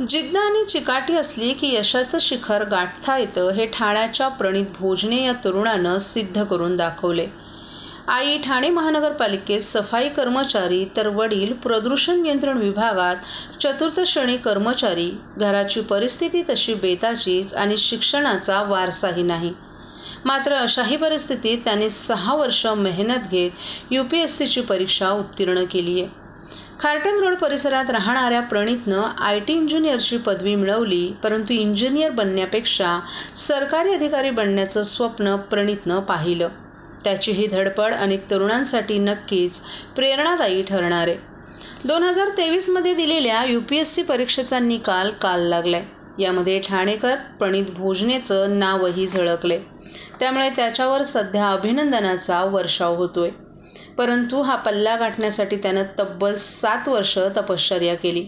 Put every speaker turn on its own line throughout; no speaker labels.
जिद्द आणि चिकाटी असली की यशाचं शिखर गाठता येतं हे ठाण्याच्या प्रणित भोजने या तरुणानं सिद्ध करून दाखवले. आई ठाणे महानगरपालिकेत सफाई कर्मचारी तर वडील प्रदूषण नियंत्रण विभागात चतुर्थ श्रेणी कर्मचारी. घराची परिस्थिती तशी बेताचीच आणि शिक्षणाचा वारसाही नाही. मात्र अशाही परिस्थितीत त्यांनी 6 वर्ष मेहनत घेत UPSCची परीक्षा उत्तीर्ण केली आहे. खारटन रोड परिसरात राहणाऱ्या प्रणितनं IT इंजिनियरची पदवी मिळवली, परंतु इंजिनियर बनण्यापेक्षा सरकारी अधिकारी बनण्याचं स्वप्न प्रणितनं पाहिलं. त्याची ही धडपड अनेक तरुणांसाठी नक्कीच प्रेरणादायी ठरणार आहे. 2023मध्ये दिलेल्या UPSC परीक्षेचा निकाल काल लागलाय. यामध्ये ठाणेकर प्रणित भोजनेचं नावही झळकले. त्यामुळे त्याच्यावर सध्या अभिनंदनाचा वर्षाव होतोय. परंतु हा पल्ला गाठण्यासाठी त्यानं तब्बल 7 वर्ष तपश्चर्या केली.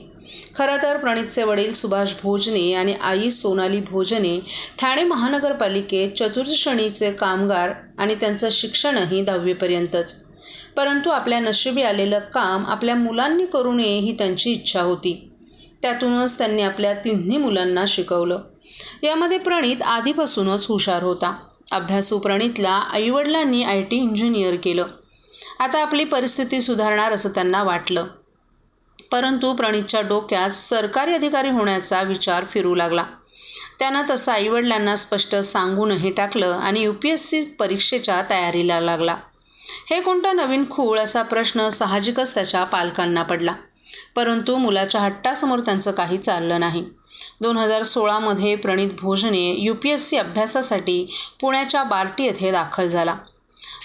खरं तर प्रणितचे वडील सुभाष भोजने आणि आई सोनाली भोजने ठाणे महानगरपालिकेत चतुर्थ श्रेणीचे कामगार आणि त्यांचं शिक्षणही 10वीपर्यंतच. परंतु आपल्या नशिबी आलेलं काम आपल्या मुलांनी करू नये ही त्यांची इच्छा होती. त्यातूनच त्यांनी आपल्या तिन्ही मुलांना शिकवलं. यामध्ये प्रणित आधीपासूनच हुशार होता. अभ्यासू प्रणितला आईवडिलांनी IT इंजिनियर केलं. आता आपली परिस्थिती सुधारणार असं त्यांना वाटलं. परंतु प्रणितच्या डोक्यात सरकारी अधिकारी होण्याचा विचार फिरू लागला. त्यानं तसं आईवडिलांना स्पष्ट सांगूनही टाकलं आणि UPSC परीक्षेच्या तयारीला लागला. हे कोणता नवीन खूळ असा प्रश्न साहजिकच त्याच्या पालकांना पडला. परंतु मुलाच्या हट्टासमोर त्यांचं काही चाललं नाही. 2016मध्ये प्रणित भोजने UPSC अभ्यासासाठी पुण्याच्या बार्टी येथे दाखल झाला.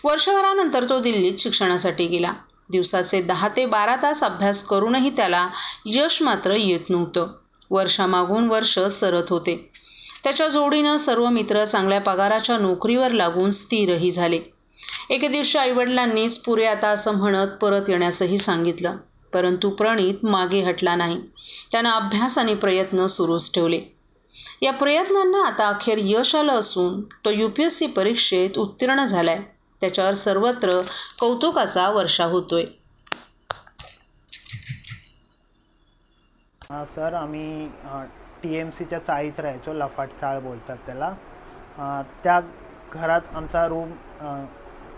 वर्षभरानंतर तो दिल्लीत शिक्षणासाठी गेला. दिवसाचे 10 ते 12 तास अभ्यास करूनही त्याला यश मात्र येत नव्हतं. वर्षामागून वर्ष सरत होते. त्याच्या जोडीनं सर्व मित्र चांगल्या पगाराच्या नोकरीवर लागून स्थिरही झाले. एके दिवशी आईवडिलांनीच पुरे आता असं म्हणत परत येण्यासही सांगितलं. परंतु प्रणित मागे हटला नाही. त्यानं अभ्यास आणि प्रयत्न सुरूच ठेवले. या प्रयत्नांना आता अखेर यश आलं असून तो UPSC परीक्षेत उत्तीर्ण झालाय. त्याच्यावर सर्वत्र कौतुकाचा वर्षाव होतोय.
सर, आम्ही TMCच्या चाळीत राहायचो. लफाट चाळ बोलतात त्याला. त्या घरात आमचा रूम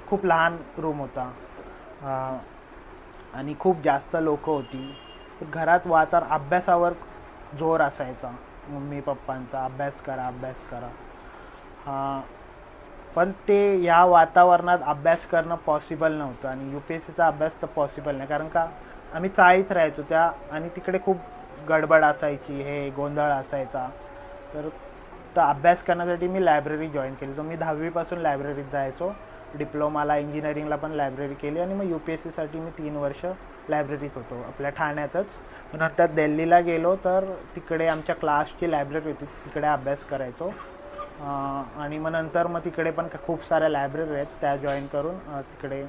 खूप लहान रूम होता आणि खूप जास्त लोक होती. घरात अभ्यासावर जोर असायचा मम्मी पप्पांचा, अभ्यास करा. पण ते या वातावरणात अभ्यास करणं पॉसिबल नव्हतं आणि UPSCचा अभ्यास तर पॉसिबल नाही, कारण का आम्ही चाळीत राहायचो आणि तिकडे खूप गडबड असायची, गोंधळ असायचा. तर अभ्यास करण्यासाठी मी लायब्ररी जॉईन केली. तर मी 10वीपासून लायब्ररीत जायचो. डिप्लोमाला इंजिनिअरिंगला पण लायब्ररी केली आणि मग UPSCसाठी मी 3 वर्ष लायब्ररीत होतो आपल्या ठाण्यातच. नंतर दिल्लीला गेलो तर तिकडे आमच्या क्लासची लायब्ररी होती, तिकडे अभ्यास करायचो. आणि मग तिकडे पण खूप साऱ्या लायब्ररी आहेत, त्या जॉईन करून तिकडे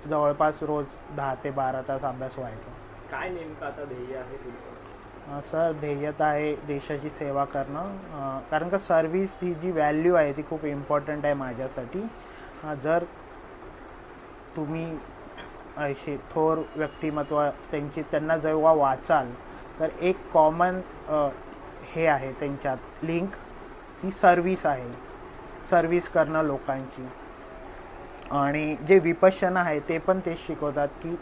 जवळपास रोज 10 ते 12 तास अभ्यास व्हायचा.
काय नेमकं आता ध्येय आहे तुमचं?
सर, ध्येयत आहे देशाची सेवा करणं. कारण का सर्व्हिस ही जी व्हॅल्यू आहे ती खूप इम्पॉर्टंट आहे माझ्यासाठी. जर तुम्ही असे थोर व्यक्तिमत्व त्यांना जेव्हा वाचाल तर एक कॉमन हे आहे त्यांच्यात लिंक, ती सर्व्हिस आहे. सर्व्हिस करणं लोकांची. आणि जे विपश्यना आहे ते पण तेच शिकवतात की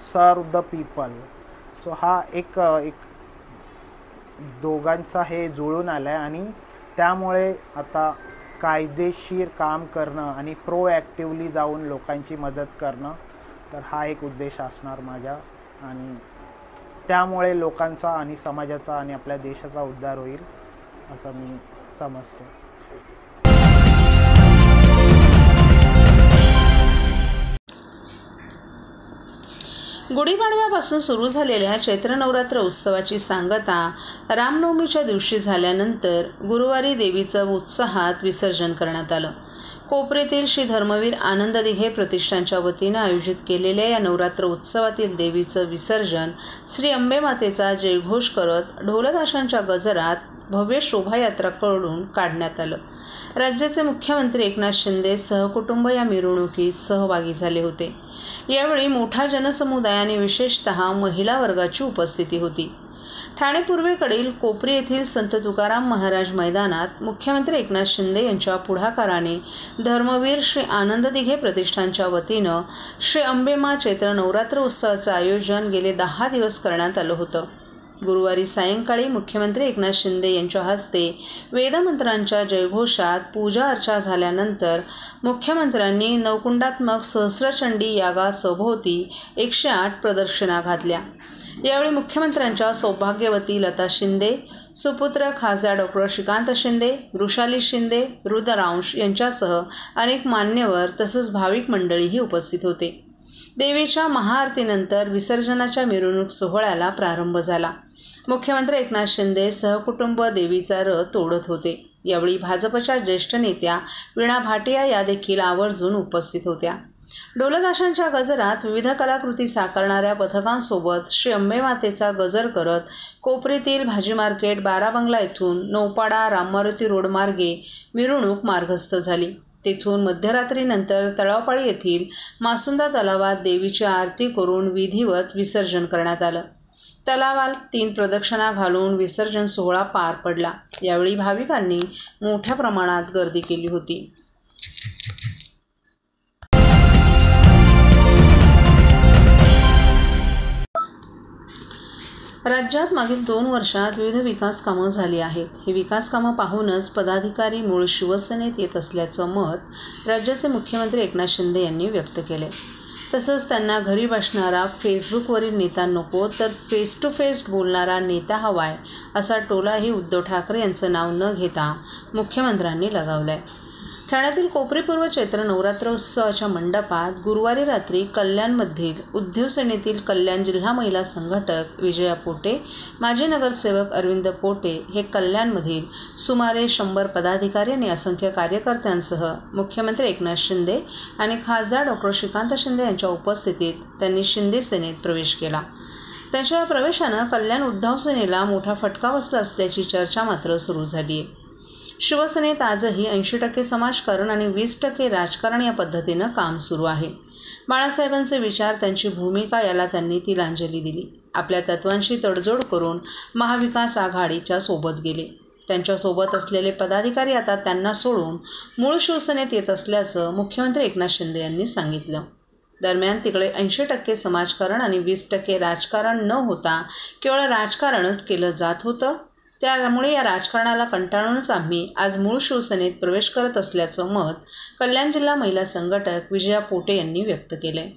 सर्व द पीपल. सो हा एक दोघांचा हे जुळून आला आहे आणि त्यामुळे आता कायदेशीर काम करणं आणि प्रोॲक्टिव्हली जाऊन लोकांची मदत करणं, तर हा एक उद्देश असणार माझा. आणि त्यामुळे लोकांचा आणि समाजाचा आणि आपल्या देशाचा उद्धार होईल असं मी समजतो.
गुढीपाडव्यापासून सुरू झालेल्या चैत्र नवरात्र उत्सवाची सांगता रामनवमीच्या दिवशी झाल्यानंतर गुरुवारी देवीचं उत्साहात विसर्जन करण्यात आलं. कोपरेतील श्री धर्मवीर आनंद दिघे प्रतिष्ठानच्या वतीनं आयोजित केलेल्या या नवरात्र उत्सवातील देवीचं विसर्जन श्री अंबे मातेचा जयघोष करत ढोलताशांच्या गजरात भव्य शोभायात्रा कडून काढण्यात आलं. राज्याचे मुख्यमंत्री एकनाथ शिंदे सहकुटुंब या मिरवणुकीत सहभागी झाले होते. यावेळी मोठा जनसमुदाय आणि विशेषतः महिला वर्गाची उपस्थिती होती. ठाणे पूर्वेकडील कोपरी येथील संत तुकाराम महाराज मैदानात मुख्यमंत्री एकनाथ शिंदे यांच्या पुढाकाराने धर्मवीर श्री आनंद दिघे प्रतिष्ठानच्या वतीनं श्री अंबेमा चैत्र नवरात्र उत्सवाचं आयोजन गेले 10 दिवस करण्यात आलं होतं. गुरुवारी सायंकाळी मुख्यमंत्री एकनाथ शिंदे यांच्या हस्ते वेदमंत्रांच्या जयघोषात पूजा अर्चा झाल्यानंतर मुख्यमंत्र्यांनी नवकुंडात्मक सहस्रचंडी यागासभोवती 108 प्रदक्षिणा घातल्या. यावेळी मुख्यमंत्र्यांच्या सौभाग्यवती लता शिंदे, सुपुत्र खासदार डॉ. श्रीकांत शिंदे, वृषाली शिंदे, रुद्रांश यांच्यासह अनेक मान्यवर तसंच भाविक मंडळीही उपस्थित होते. देवीच्या महाआरतीनंतर विसर्जनाच्या मिरवणूक सोहळ्याला प्रारंभ झाला. मुख्यमंत्री एकनाथ शिंदे सहकुटुंब देवीचा रथ ओढत होते. यावेळी भाजपच्या ज्येष्ठ नेत्या वीणा भाटिया या देखील आवर्जून उपस्थित होत्या. ढोलताशांच्या गजरात विविध कलाकृती साकारणाऱ्या पथकांसोबत श्री अंबे मातेचा गजर करत कोपरीतील भाजी मार्केट, बाराबंगला येथून नौपाडा राममारुती रोड मार्गे मिरवणूक मार्गस्थ झाली. तेथून मध्यरात्रीनंतर तळावपाळी येथील मासुंदा तलावात देवीची आरती करून विधिवत विसर्जन करण्यात आलं. तलावात 3 प्रदक्षिणा घालून विसर्जन सोहळा पार पडला. यावेळी भाविकांनी मोठ्या प्रमाणात गर्दी केली होती. राज्यात मागील 2 वर्षात विविध विकास कामं झाली आहेत. हे विकास कामं पाहूनच पदाधिकारी मूळ शिवसेनेत येत असल्याचं मत राज्याचे मुख्यमंत्री एकनाथ शिंदे यांनी व्यक्त केले. तसंच त्यांना घरी बसणारा फेसबुकवरील नेता नको तर फेस टू फेस बोलणारा नेता हवाय असा टोलाही उद्धव ठाकरे यांचं नाव न घेता मुख्यमंत्र्यांनी लगावलाय. ठाण्यातील कोपरी पूर्व चैत्र नवरात्र उत्सवाच्या मंडपात गुरुवारी रात्री कल्याणमधील उद्धव सेनेतील कल्याण जिल्हा महिला संघटक विजया पोटे, माजी नगरसेवक अरविंद पोटे हे कल्याणमधील सुमारे 100 पदाधिकारी आणि असंख्य कार्यकर्त्यांसह मुख्यमंत्री एकनाथ शिंदे आणि खासदार डॉ. श्रीकांत शिंदे यांच्या उपस्थितीत त्यांनी शिंदे सेनेत प्रवेश केला. त्यांच्या या प्रवेशानं कल्याण उद्धव सेनेला मोठा फटका बसला असल्याची चर्चा मात्र सुरू झाली आहे. शिवसेनेत आजही 80% समाजकारण आणि 20% राजकारण या पद्धतीनं काम सुरू आहे. बाळासाहेबांचे विचार, त्यांची भूमिका याला त्यांनी तिलांजली दिली. आपल्या तत्वांशी तडजोड करून महाविकास आघाडीच्या सोबत गेले. त्यांच्यासोबत असलेले पदाधिकारी आता त्यांना सोडून मूळ शिवसेनेत येत असल्याचं मुख्यमंत्री एकनाथ शिंदे यांनी सांगितलं. दरम्यान तिकडे 80% समाजकारण आणि 20% राजकारण न होता केवळ राजकारणच केलं जात होतं. त्यामुळे या राजकारणाला कंटाळूनच आम्ही आज मूळ शिवसेनेत प्रवेश करत असल्याचं मत कल्याण जिल्हा महिला संघटक विजया पोटे यांनी व्यक्त केलंय.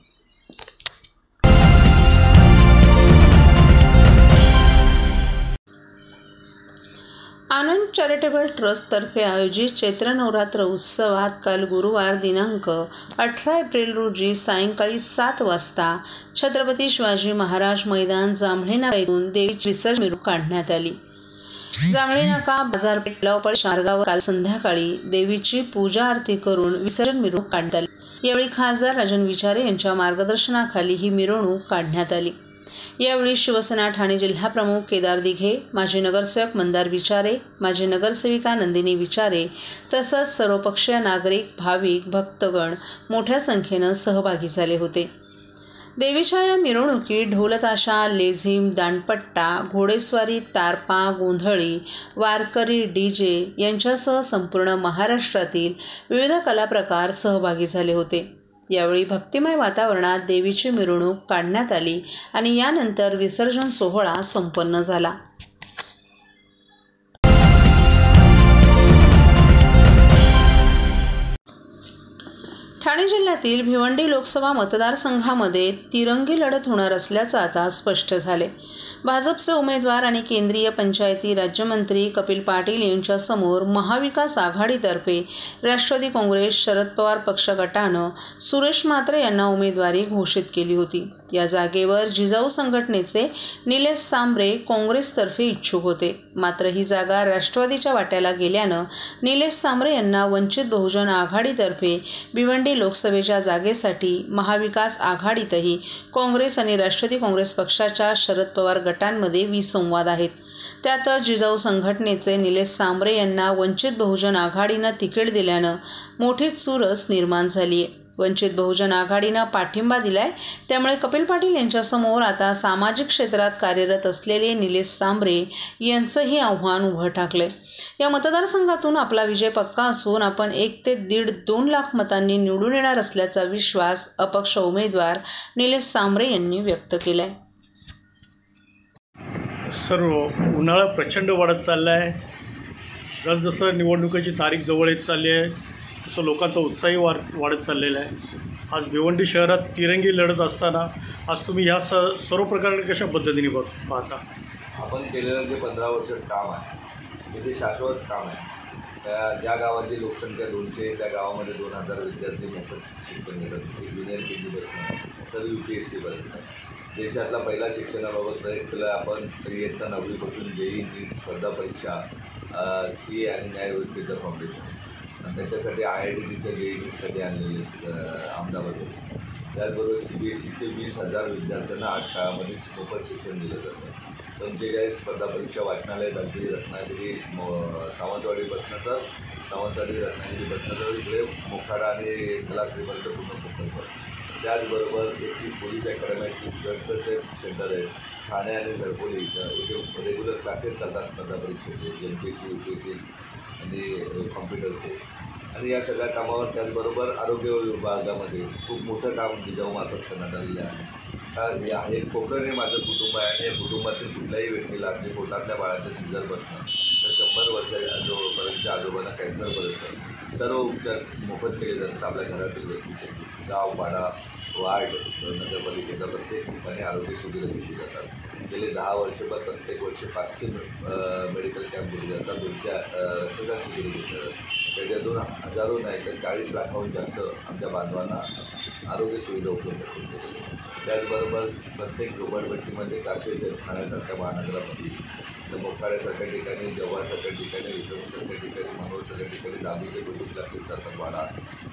आनंद चॅरिटेबल ट्रस्टतर्फे आयोजित चैत्र नवरात्र उत्सवात काल गुरुवार दिनांक 18 एप्रिल रोजी सायंकाळी 7 वाजता छत्रपती शिवाजी महाराज मैदान जांभळी नाका येथून देवीची विसर्जन मिरवणूक काढण्यात आली. जांभळी नाका बाजारपेठ तलावपाळी मार्गावर काल संध्याकाळी देवीची पूजा आरती करून विसर्जन मिरवणूक काढण्यात आली. यावेळी खासदार राजन विचारे यांच्या मार्गदर्शनाखाली ही मिरवणूक काढण्यात आली. यावेळी शिवसेना ठाणे जिल्हाप्रमुख केदार दिघे, माजी नगरसेवक मंदार विचारे, माजी नगरसेविका नंदिनी विचारे तसंच सर्वपक्षीय नागरिक, भाविक, भक्तगण मोठ्या संख्येनं सहभागी झाले होते. देवीच्या या मिरवणुकीत ढोलताशा, लेझिम, दांडपट्टा, घोडेस्वारी, तारपा, गोंधळी, वारकरी, DJ यांच्यासह संपूर्ण महाराष्ट्रातील विविध कलाप्रकार सहभागी झाले होते. यावेळी भक्तिमय वातावरणात देवीची मिरवणूक काढण्यात आली आणि यानंतर विसर्जन सोहळा संपन्न झाला. ठाणे जिल्ह्यातील भिवंडी लोकसभा मतदारसंघामध्ये तिरंगी लढत होणार असल्याचं आता स्पष्ट झाले. भाजपचे उमेदवार आणि केंद्रीय पंचायती राज्यमंत्री कपिल पाटील यांच्यासमोर महाविकास आघाडीतर्फे राष्ट्रवादी काँग्रेस, शरद पवार पक्ष गटानं सुरेश म्हात्रे यांना उमेदवारी घोषित केली होती. या जागेवर जिजाऊ संघटनेचे निलेश सांबरे काँग्रेसतर्फे इच्छुक होते. मात्र ही जागा राष्ट्रवादीच्या वाट्याला गेल्यानं निलेश सांबरे यांना वंचित बहुजन आघाडीतर्फे भिवंडी लोकसभेच्या जागेसाठी महाविकास आघाडीतही काँग्रेस आणि राष्ट्रवादी काँग्रेस पक्षाच्या शरद पवार गटांमध्ये विसंवाद आहेत. त्यात जिजाऊ संघटनेचे निलेश सांबरे यांना वंचित बहुजन आघाडीनं तिकीट दिल्यानं मोठी चुरस निर्माण झाली आहे. वंचित बहुजन आघाडीनं पाठिंबा दिलाय, त्यामुळे कपिल पाटील यांच्यासमोर आता सामाजिक क्षेत्रात कार्यरत असलेले निलेश सांबरे यांचंही आव्हान उभं ठाकलंय। या मतदारसंघातून आपला विजय पक्का असून आपण 1 ते 1.5-2 लाख मतांनी निवडून येणार असल्याचा विश्वास अपक्ष उमेदवार निलेश सांबरे यांनी व्यक्त केलाय।
सर्व उन्हाळा प्रचंड वाढत चालला आहे। जसजसं निवडणुकीची तारीख जवळ येत चालली आहे तसं लोकांचा उत्साहही वाढत चाललेला आहे। आज भिवंडी शहरात तिरंगी लढत असताना आज तुम्ही ह्या सर्व प्रकारे कशा पद्धतीने पाहता?
आपण केलेलं जे 15 वर्षात काम आहे ते शाश्वत काम आहे। ज्या गावाची लोकसंख्या 200 त्या गावामध्ये 2000 विद्यार्थी मोफत शिक्षण घेतात, ज्युनियर KG तर UPSC देशातला पहिला शिक्षणाबाबत प्रयत्न केला आपण। इयत्ता 9वी पासून JEE NEET स्पर्धा परीक्षा, CA आणि न्यायव्यवस्थेचं फाउंडेशन आणि त्याच्यासाठी IITच्या JEE NEETसाठी आणलेले अहमदाबाद। त्याचबरोबर CBSEचे 20,000 विद्यार्थ्यांना 8 शाळांमध्ये मोफत शिक्षण दिलं जातं। 45 स्पर्धा परीक्षा वाचनालय दाखली रत्नागिरी सावंतवाडीपासून तर रत्नागिरीपासून तर इकडे मोखाडा आणि कलाश्रीपर्यंत पूर्ण प्रकल्प। त्याचबरोबर 31 पोलीस अकॅडमी, गडकरचे सेंटर आहे, ठाणे आणि घरपोली इथे रेग्युलर क्लासेस चालतात स्पर्धा परीक्षेचे, MPSC UPSC आणि कॉम्प्युटरचे। आणि या सगळ्या कामावर त्याचबरोबर आरोग्य विभागामध्ये खूप मोठं काम जिजाऊ मार्फत करण्यात आलेलं आहे। हे कोकण हे माझं कुटुंब आहे आणि या कुटुंबातील कुठल्याही व्यक्तीला अगदी पोटातल्या बाळाचं सिझर बसणं तर 100 वर्षापर्यंतच्या आजोबांना कॅन्सरपर्यंत सर्व उपचार मोफत केले जातात आपल्या घरातील व्यक्तीसाठी। गाव, पाडा, वार्ड, नगरपालिकेचा प्रत्येक ठिकाणी आरोग्य शिबिरं घेतली जातात। गेले 10 वर्षभर प्रत्येक वर्षी 500 मेडिकल कॅम्प दिले जातात, 200 रक्तदान शिबिरं घेतली जातात। त्याच्यातून हजारो नाही तर 40 लाखाहून जास्त आमच्या बांधवांना आरोग्य सुविधा उपलब्ध करून दिलेल्या आहेत। त्याचबरोबर प्रत्येक झोपडपट्टीमध्ये काशेच ठाण्यासारख्या महानगरामध्ये, तर मोखाड्यासारख्या ठिकाणी, जव्हारसारख्या ठिकाणी, विक्रमसारख्या ठिकाणी, मनोरसारख्या ठिकाणी दाबीचे कोचिंग क्लासेस जातात वाढा।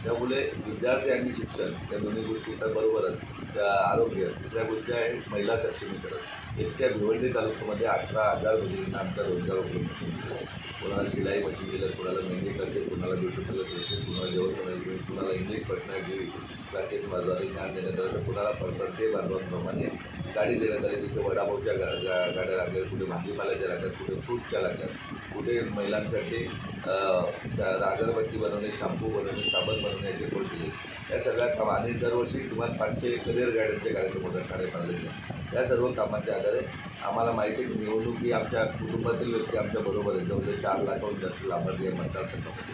त्यामुळे विद्यार्थी आणि शिक्षण त्या दोन्ही गोष्टी तर बरोबरच त्या आरोग्य, दुसऱ्या गोष्टी आहे महिला सक्षमीकरण। इतक्या भिवंडी तालुक्यामध्ये 18,000 मुलींना आमचा रोजगार उपलब्ध करून दिला। कोणाला शिलाई मशीन दिलं, कोणाला मेहंदी क्लासेस, कोणाला ब्युटी पार्लर क्लासेस, कोणाला जेवण बनवणे, कोणाला इंग्लिश पर्सनॅलिटी क्लासेस बांधवाने ज्ञान देण्यात आलं, कोणाला प्रत्येक बांधवांप्रमाणे गाडी देण्यात आली। तिथे वडापावच्या गाड्या लागल्या, कुठे भाजीपाल्याच्या लागल्या, कुठे फ्रूटच्या लागल्या, कुठे महिलांसाठी अगरबत्ती बनवणे, शॅम्पू बनवणे, साबण बनवणे याचे कोर्स दिले। या सगळ्या कामा आणि दरवर्षी किमान 500 करिअर गार्डनचे कार्यक्रम होतात ठाणे। या सर्व कामाच्या आधारे आम्हाला माहिती आहे की निवडणूक ही आमच्या कुटुंबातील व्यक्ती आमच्याबरोबर आहे। जवळजवळ 4 लाखाहून जास्त लाभार्थी आहे मतदारसंघामध्ये,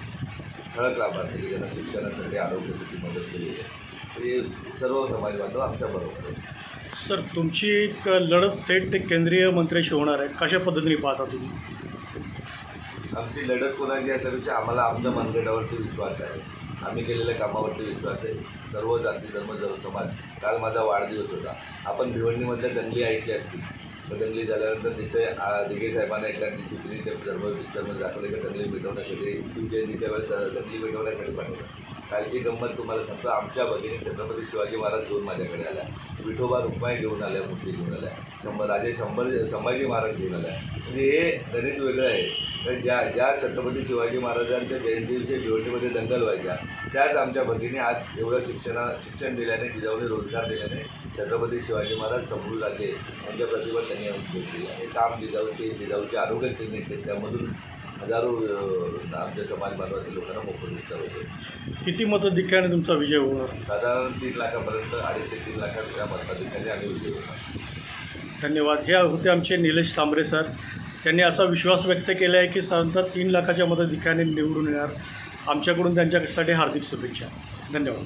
ठळक लाभार्थी ज्यांना शिक्षणासाठी, आरोग्यासाठी मदत केली आहे, ते सर्व समाज बांधव आमच्याबरोबर आहे।
सर, तुमची एक लढत थेट केंद्रीय मंत्र्याशी होणार आहे, कशा पद्धतीने पाहता तुम्ही?
आमची लढत कोणाची याच्यापेक्षा आम्हाला आमच्या मनगटावरती विश्वास आहे, आम्ही केलेल्या कामावरती विश्वास आहे। सर्व जाती धर्म समाज, काल माझा वाढदिवस होता, आपण भिवंडीमधल्या दंगली ऐकली असतील, तर दंगली झाल्यानंतर तिथे दिघे साहेबांना एकदा डिसिप्लिन ते धर्म पिक्चरमध्ये दाखवले की दंगली मिटवण्यासाठी, शिवजयंतीच्या वेळेस दंगली मिटवण्यासाठी पाठवलं। कालची गंमत तुम्हाला सांगतो, आमच्या भगिनी छत्रपती शिवाजी महाराज घेऊन माझ्याकडे आल्या, विठोबा रुक्माई घेऊन आल्या, मूर्ती घेऊन आल्या, राजे संभाजी महाराज घेऊन आल्या। म्हणजे हे गणित वेगळं आहे। तर ज्या छत्रपती शिवाजी महाराजांच्या जयंतीविषयी भिवंडीमध्ये दंगल व्हायच्या, त्याच आमच्या भगिनी आज एवढं शिक्षण दिल्याने, जिजाऊने रोजगार दिल्याने छत्रपती शिवाजी महाराज समजू लागले, यांच्या प्रतिभा त्यांनी घेतली। हे काम जिजाऊचे आरोग्याचे नेते, त्यामधून हजारो आमच्या समाज बांधवातील लोकांना मोफत उपचार होते।
किती मताधिक्याने तुमचा विजय होणार?
साधारण 3 लाखापर्यंत, 2.5 ते 3 लाखाच्या मताधिक्याने आम्ही विजय होणार।
धन्यवाद। हे होते आमचे निलेश सांबरे सर। त्यांनी असा विश्वास व्यक्त केला आहे की साधारणतः 3 लाखाच्या मताधिक्याने निवडून येणार। आमच्याकडून त्यांच्यासाठी हार्दिक शुभेच्छा। धन्यवाद।